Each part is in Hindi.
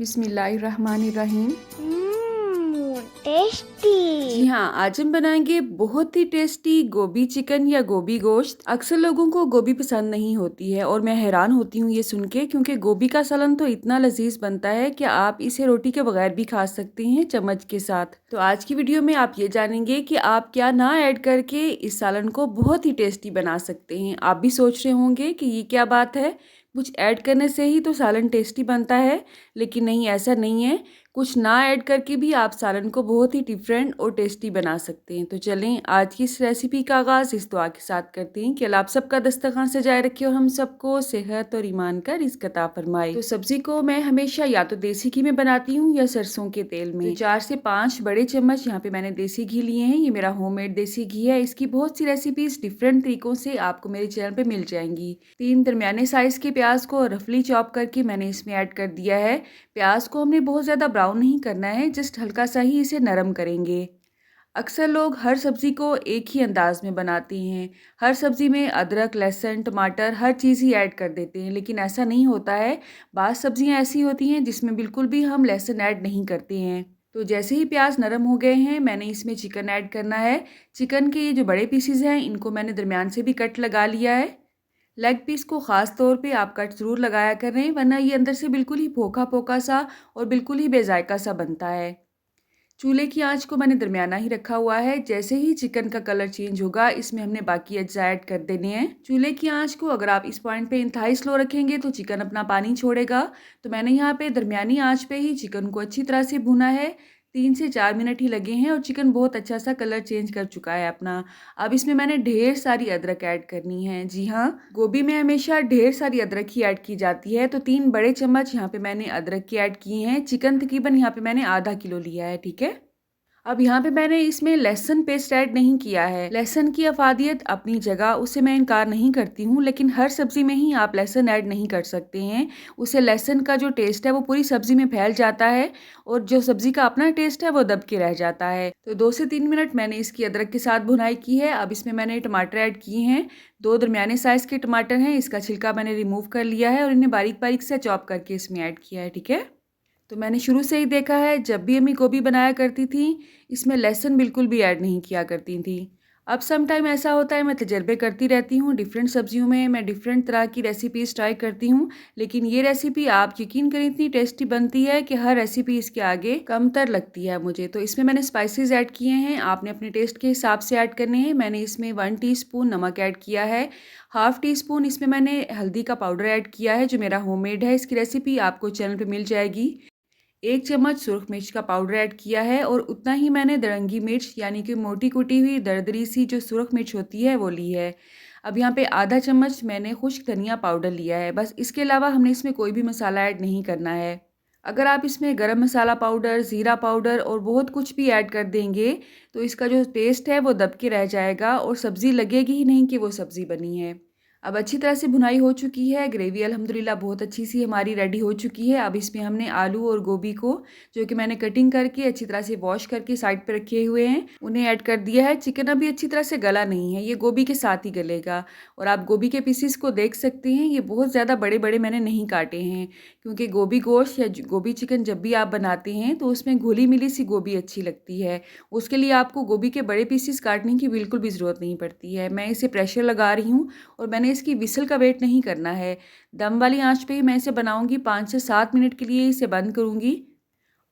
बिस्मिल्लाहिर्रहमानिर्रहीम। टेस्टी। जी हाँ, आज हम बनाएंगे बहुत ही टेस्टी गोभी चिकन या गोभी गोश्त। अक्सर लोगों को गोभी पसंद नहीं होती है और मैं हैरान होती हूँ ये सुन के, क्योंकि गोभी का सालन तो इतना लजीज बनता है कि आप इसे रोटी के बगैर भी खा सकते हैं चम्मच के साथ। तो आज की वीडियो में आप ये जानेंगे कि आप क्या ना ऐड करके इस सालन को बहुत ही टेस्टी बना सकते हैं। आप भी सोच रहे होंगे कि ये क्या बात है, कुछ ऐड करने से ही तो सालन टेस्टी बनता है, लेकिन नहीं, ऐसा नहीं है। कुछ ना ऐड करके भी आप सालन को बहुत ही डिफरेंट और टेस्टी बना सकते हैं। तो चलें आज की इस रेसिपी का आगाज़ इस दुआ के साथ करते हैं कि अल्लाह आप सबका दस्तरखान सजाए रखे और हम सबको सेहत और ईमान का रिज़्क अता फरमाए। तो सब्जी को मैं हमेशा या तो देसी घी में बनाती हूँ या सरसों के तेल में। तो 4 से 5 बड़े चम्मच यहाँ पे मैंने देसी घी लिए हैं। ये मेरा होममेड देसी घी है। इसकी बहुत सी रेसिपीज डिफरेंट तरीकों से आपको मेरे चैनल पे मिल जाएंगी। 3 दरमियाने साइज के प्याज को रफली चॉप करके मैंने इसमें ऐड कर दिया है। प्याज को हमने बहुत ज़्यादा ब्राउन नहीं करना है, जस्ट हल्का सा ही इसे नरम करेंगे। अक्सर लोग हर सब्ज़ी को एक ही अंदाज में बनाते हैं। हर सब्ज़ी में अदरक, लहसुन, टमाटर हर चीज़ ही ऐड कर देते हैं, लेकिन ऐसा नहीं होता है। बाज़ सब्ज़ियाँ ऐसी होती हैं जिसमें बिल्कुल भी हम लहसुन ऐड नहीं करते हैं। तो जैसे ही प्याज नरम हो गए हैं, मैंने इसमें चिकन ऐड करना है। चिकन के ये जो बड़े पीसीज हैं, इनको मैंने दरमियान से भी कट लगा लिया है। लेग पीस को ख़ास तौर पे आप कट ज़रूर लगाया करें, वरना ये अंदर से बिल्कुल ही पोका पोका सा और बिल्कुल ही बेजायका सा बनता है। चूल्हे की आंच को मैंने दरमियाना ही रखा हुआ है। जैसे ही चिकन का कलर चेंज होगा, इसमें हमने बाकी अज्जा ऐड कर देने हैं। चूल्हे की आंच को अगर आप इस पॉइंट पे इंतहाई स्लो रखेंगे तो चिकन अपना पानी छोड़ेगा। तो मैंने यहाँ पे दरमियानी आंच पे ही चिकन को अच्छी तरह से भुना है। 3 से 4 मिनट ही लगे हैं और चिकन बहुत अच्छा सा कलर चेंज कर चुका है अपना। अब इसमें मैंने ढेर सारी अदरक ऐड करनी है। जी हाँ, गोभी में हमेशा ढेर सारी अदरक ही ऐड की जाती है। तो 3 बड़े चम्मच यहाँ पे मैंने अदरक की ऐड किए हैं। चिकन तकरीबन यहाँ पे मैंने आधा किलो लिया है, ठीक है। अब यहाँ पे मैंने इसमें लहसुन पेस्ट ऐड नहीं किया है। लहसुन की अफादियत अपनी जगह, उससे मैं इनकार नहीं करती हूँ, लेकिन हर सब्जी में ही आप लहसुन ऐड नहीं कर सकते हैं। उससे लहसुन का जो टेस्ट है वो पूरी सब्जी में फैल जाता है और जो सब्जी का अपना टेस्ट है वो दब के रह जाता है। तो 2 से 3 मिनट मैंने इसकी अदरक के साथ भुनाई की है। अब इसमें मैंने टमाटर ऐड किए हैं। 2 दरमियाने साइज के टमाटर हैं। इसका छिलका मैंने रिमूव कर लिया है और इन्हें बारीक बारीक से चॉप करके इसमें ऐड किया है, ठीक है। तो मैंने शुरू से ही देखा है, जब भी अम्मी गोभी बनाया करती थी, इसमें लहसुन बिल्कुल भी ऐड नहीं किया करती थी। अब सम टाइम ऐसा होता है, मैं तजर्बे करती रहती हूँ, डिफरेंट सब्जियों में मैं डिफरेंट तरह की रेसिपीज़ ट्राई करती हूँ, लेकिन ये रेसिपी आप यकीन करें इतनी टेस्टी बनती है कि हर रेसिपी इसके आगे कमतर लगती है मुझे। तो इसमें मैंने स्पाइसेस ऐड किए हैं, आपने अपने टेस्ट के हिसाब से ऐड करने हैं। मैंने इसमें 1 टीस्पून नमक ऐड किया है। हाफ़ टी स्पून इसमें मैंने हल्दी का पाउडर ऐड किया है, जो मेरा होममेड है। इसकी रेसिपी आपको चैनल पर मिल जाएगी। 1 चम्मच सुरख मिर्च का पाउडर ऐड किया है और उतना ही मैंने दरंगी मिर्च यानी कि मोटी कुटी हुई दरदरी सी जो सुरख मिर्च होती है वो ली है। अब यहाँ पे आधा चम्मच मैंने खुश्क धनिया पाउडर लिया है। बस इसके अलावा हमने इसमें कोई भी मसाला ऐड नहीं करना है। अगर आप इसमें गरम मसाला पाउडर, ज़ीरा पाउडर और बहुत कुछ भी ऐड कर देंगे तो इसका जो टेस्ट है वो दब के रह जाएगा और सब्ज़ी लगेगी ही नहीं कि वो सब्ज़ी बनी है। अब अच्छी तरह से भुनाई हो चुकी है। ग्रेवी अल्हम्दुलिल्लाह बहुत अच्छी सी हमारी रेडी हो चुकी है। अब इसमें हमने आलू और गोभी को, जो कि मैंने कटिंग करके अच्छी तरह से वॉश करके साइड पे रखे हुए हैं, उन्हें ऐड कर दिया है। चिकन अभी अच्छी तरह से गला नहीं है, ये गोभी के साथ ही गलेगा। और आप गोभी के पीसीस को देख सकते हैं, ये बहुत ज़्यादा बड़े बड़े मैंने नहीं काटे हैं, क्योंकि गोभी गोश्त या गोभी चिकन जब भी आप बनाते हैं तो उसमें घुली मिली सी गोभी अच्छी लगती है। उसके लिए आपको गोभी के बड़े पीसीस काटने की बिल्कुल भी ज़रूरत नहीं पड़ती है। मैं इसे प्रेशर लगा रही हूँ और मैंने इसकी विसल का वेट नहीं करना है। दम वाली आंच पे ही मैं इसे बनाऊंगी। 5 से 7 मिनट के लिए इसे बंद करूंगी।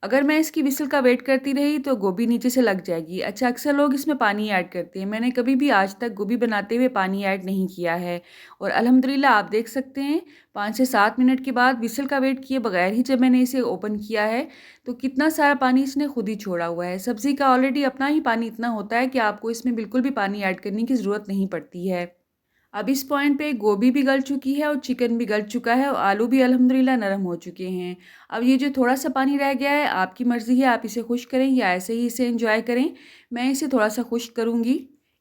अगर मैं इसकी विसल का वेट करती रही तो गोभी नीचे से लग जाएगी। अच्छा, अक्सर लोग इसमें पानी ऐड करते हैं, मैंने कभी भी आज तक गोभी बनाते हुए पानी ऐड नहीं किया है। और अल्हम्दुलिल्लाह आप देख सकते हैं 5 से 7 मिनट के बाद विसल का वेट किए बगैर ही जब मैंने इसे ओपन किया है तो कितना सारा पानी इसने खुद ही छोड़ा हुआ है। सब्ज़ी का ऑलरेडी अपना ही पानी इतना होता है कि आपको इसमें बिल्कुल भी पानी ऐड करने की ज़रूरत नहीं पड़ती है। अब इस पॉइंट पे गोभी भी गल चुकी है और चिकन भी गल चुका है और आलू भी अल्हम्दुलिल्लाह नरम हो चुके हैं। अब ये जो थोड़ा सा पानी रह गया है, आपकी मर्ज़ी है, आप इसे खुश्क करें या ऐसे ही इसे एंजॉय करें। मैं इसे थोड़ा सा खुश्क करूँगी।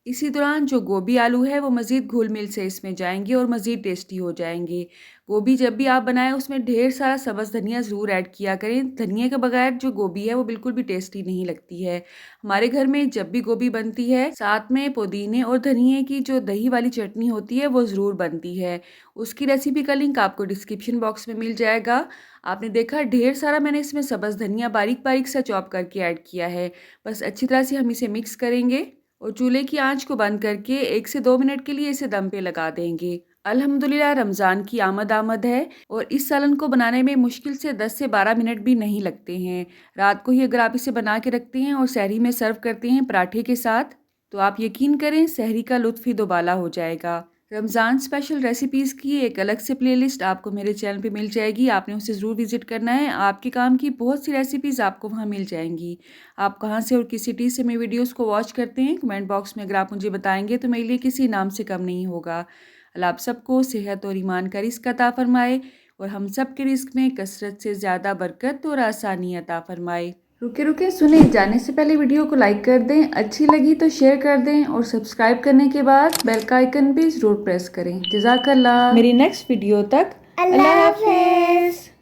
इसी दौरान जो गोभी आलू है वो मज़ीद घुल मिल से इसमें जाएंगे और मज़ीद टेस्टी हो जाएंगे। गोभी जब भी आप बनाएं उसमें ढेर सारा सब्ज़ धनिया ज़रूर ऐड किया करें। धनिया के बगैर जो गोभी है वो बिल्कुल भी टेस्टी नहीं लगती है। हमारे घर में जब भी गोभी बनती है साथ में पुदीने और धनिए की जो दही वाली चटनी होती है वो ज़रूर बनती है। उसकी रेसिपी का लिंक आपको डिस्क्रिप्शन बॉक्स में मिल जाएगा। आपने देखा ढेर सारा मैंने इसमें सब्ज़ धनिया बारीक बारीक सा चॉप करके ऐड किया है। बस अच्छी तरह से हम इसे मिक्स करेंगे और चूल्हे की आंच को बंद करके 1 से 2 मिनट के लिए इसे दम पे लगा देंगे। अल्हम्दुलिल्लाह रमज़ान की आमद है और इस सालन को बनाने में मुश्किल से 10 से 12 मिनट भी नहीं लगते हैं। रात को ही अगर आप इसे बना के रखते हैं और सहरी में सर्व करते हैं पराठे के साथ, तो आप यकीन करें सहरी का लुत्फ़ ही दोबाला हो जाएगा। रमज़ान स्पेशल रेसिपीज़ की एक अलग से प्लेलिस्ट आपको मेरे चैनल पे मिल जाएगी, आपने उसे ज़रूर विज़िट करना है। आपके काम की बहुत सी रेसिपीज़ आपको वहाँ मिल जाएंगी। आप कहाँ से और किस सिटी से मेरे वीडियोस को वॉच करते हैं, कमेंट बॉक्स में अगर आप मुझे बताएंगे तो मेरे लिए किसी इनाम से कम नहीं होगा। अल्लाह आप सबको सेहत और ईमान का रिज़्क अता फ़रमाए और हम सब के रिज़्क में कसरत से ज़्यादा बरकत और आसानी अता फ़रमाए। रुके रुके सुने, जाने से पहले वीडियो को लाइक कर दें, अच्छी लगी तो शेयर कर दें और सब्सक्राइब करने के बाद बेल का आइकन भी ज़रूर प्रेस करें। जज़ाकल्लाह। मेरी नेक्स्ट वीडियो तक अल्लाह हाफ़िज़।